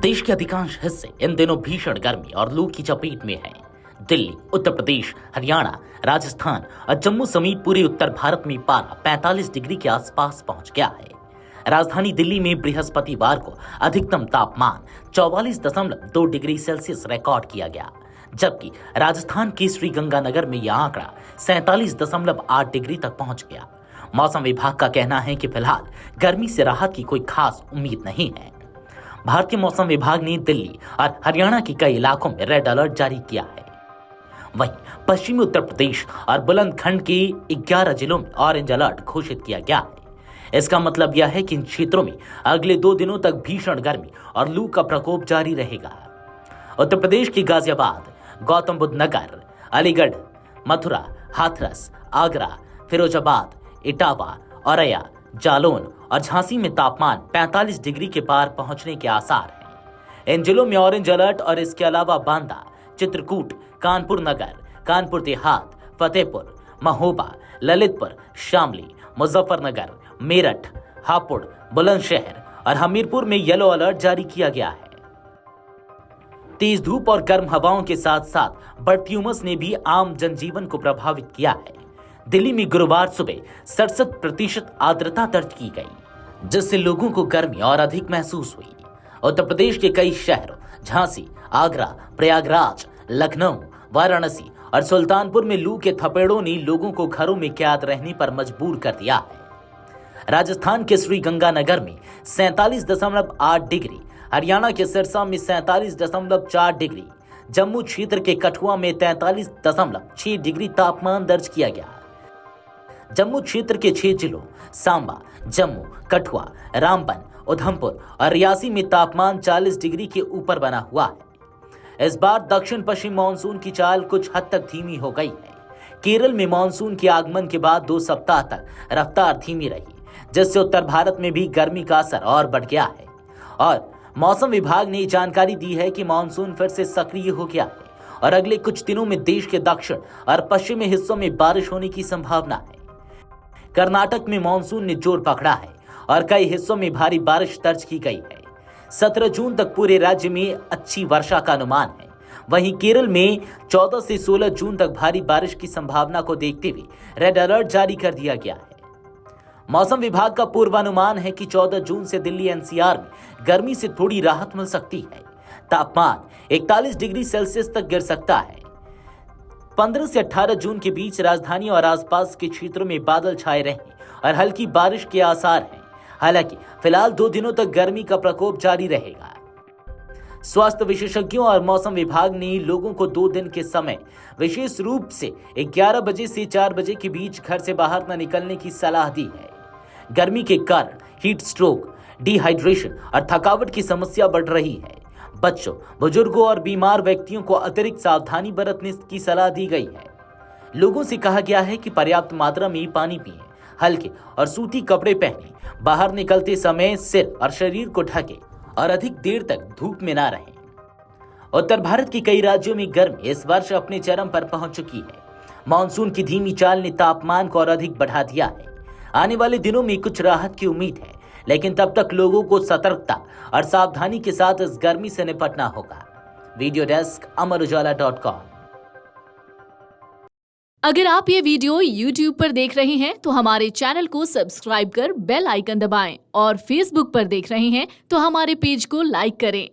देश के अधिकांश हिस्से इन दिनों भीषण गर्मी और लू की चपेट में हैं। दिल्ली, उत्तर प्रदेश, हरियाणा, राजस्थान और जम्मू समेत पूरे उत्तर भारत में पारा 45 डिग्री के आसपास पहुंच गया है। राजधानी दिल्ली में बृहस्पतिवार को अधिकतम तापमान 44.2 डिग्री सेल्सियस रिकॉर्ड किया गया, जबकि राजस्थान के श्रीगंगानगर में यह आंकड़ा 47.8 डिग्री तक पहुंच गया। मौसम विभाग का कहना है कि फिलहाल गर्मी से राहत की कोई खास उम्मीद नहीं है। भारतीय मौसम विभाग ने दिल्ली और हरियाणा के कई इलाकों में रेड अलर्ट जारी किया है। वहीं पश्चिमी उत्तर प्रदेश और बुलंदखंड के 11 जिलों में ऑरेंज अलर्ट घोषित किया गया है। इसका मतलब यह है कि इन क्षेत्रों में अगले 2 दिनों तक भीषण गर्मी और लू का प्रकोप जारी रहेगा। उत्तर प्रदेश के गाजियाबाद, गौतम बुद्ध नगर, अलीगढ़, मथुरा, हाथरस, आगरा, फिरोजाबाद, इटावा, औरैया, जालौन और झांसी में तापमान 45 डिग्री के पार पहुंचने के आसार हैं। इन जिलों में ऑरेंज अलर्ट और इसके अलावा बांदा, चित्रकूट, कानपुर नगर, कानपुर देहात, फतेहपुर, महोबा, ललितपुर, शामली, मुजफ्फरनगर, मेरठ, हापुड़, बुलंदशहर और हमीरपुर में येलो अलर्ट जारी किया गया है। तेज धूप और गर्म हवाओं के साथ साथ बढ़ती उमस ने भी आम जनजीवन को प्रभावित किया है। दिल्ली में गुरुवार सुबह 67% आर्द्रता दर्ज की गई, जिससे लोगों को गर्मी और अधिक महसूस हुई। उत्तर प्रदेश के कई शहरों झांसी, आगरा, प्रयागराज, लखनऊ, वाराणसी और सुल्तानपुर में लू के थपेड़ों ने लोगों को घरों में कैद रहने पर मजबूर कर दिया है। राजस्थान के श्रीगंगानगर में 47.8 डिग्री, हरियाणा के सिरसा में 47.4 डिग्री, जम्मू क्षेत्र के कठुआ में 43.6 डिग्री तापमान दर्ज किया गया। जम्मू क्षेत्र के 6 जिलों सांबा, जम्मू, कठुआ, रामबन, उधमपुर और रियासी में तापमान 40 डिग्री के ऊपर बना हुआ है। इस बार दक्षिण पश्चिम मानसून की चाल कुछ हद तक धीमी हो गई है। केरल में मानसून के आगमन के बाद 2 सप्ताह तक रफ्तार धीमी रही, जिससे उत्तर भारत में भी गर्मी का असर और बढ़ गया है। और मौसम विभाग ने जानकारी दी है कि मानसून फिर से सक्रिय हो गया है और अगले कुछ दिनों में देश के दक्षिण और पश्चिमी हिस्सों में बारिश होने की संभावना है। कर्नाटक में मानसून ने जोर पकड़ा है और कई हिस्सों में भारी बारिश दर्ज की गई है। 17 जून तक पूरे राज्य में अच्छी वर्षा का अनुमान है। वहीं केरल में 14 से 16 जून तक भारी बारिश की संभावना को देखते हुए रेड अलर्ट जारी कर दिया गया है। मौसम विभाग का पूर्वानुमान है कि 14 जून से दिल्ली एनसीआर में गर्मी से थोड़ी राहत मिल सकती है। तापमान 41 डिग्री सेल्सियस तक गिर सकता है। 15 से 18 जून के बीच राजधानी और आसपास के क्षेत्रों में बादल छाए रहने और हल्की बारिश के आसार हैं। हालांकि फिलहाल 2 दिनों तक गर्मी का प्रकोप जारी रहेगा। स्वास्थ्य विशेषज्ञों और मौसम विभाग ने लोगों को 2 दिन के समय विशेष रूप से 11 बजे से 4 बजे के बीच घर से बाहर न निकलने की सलाह दी है। गर्मी के कारण हीट स्ट्रोक, डिहाइड्रेशन और थकावट की समस्या बढ़ रही है। बच्चों, बुजुर्गों और बीमार व्यक्तियों को अतिरिक्त सावधानी बरतने की सलाह दी गई है। लोगों से कहा गया है कि पर्याप्त मात्रा में पानी पिएं, हल्के और सूती कपड़े पहनें, बाहर निकलते समय सिर और शरीर को ढकें और अधिक देर तक धूप में ना रहें। उत्तर भारत के कई राज्यों में गर्मी इस वर्ष अपने चरम पर पहुंच चुकी है। मानसून की धीमी चाल ने तापमान को और अधिक बढ़ा दिया है। आने वाले दिनों में कुछ राहत की उम्मीद है, लेकिन तब तक लोगों को सतर्कता और सावधानी के साथ इस गर्मी से निपटना होगा। Video desk amarujala.com। अगर आप ये वीडियो YouTube पर देख रहे हैं तो हमारे चैनल को सब्सक्राइब कर बेल आइकन दबाएं और Facebook पर देख रहे हैं तो हमारे पेज को लाइक करें।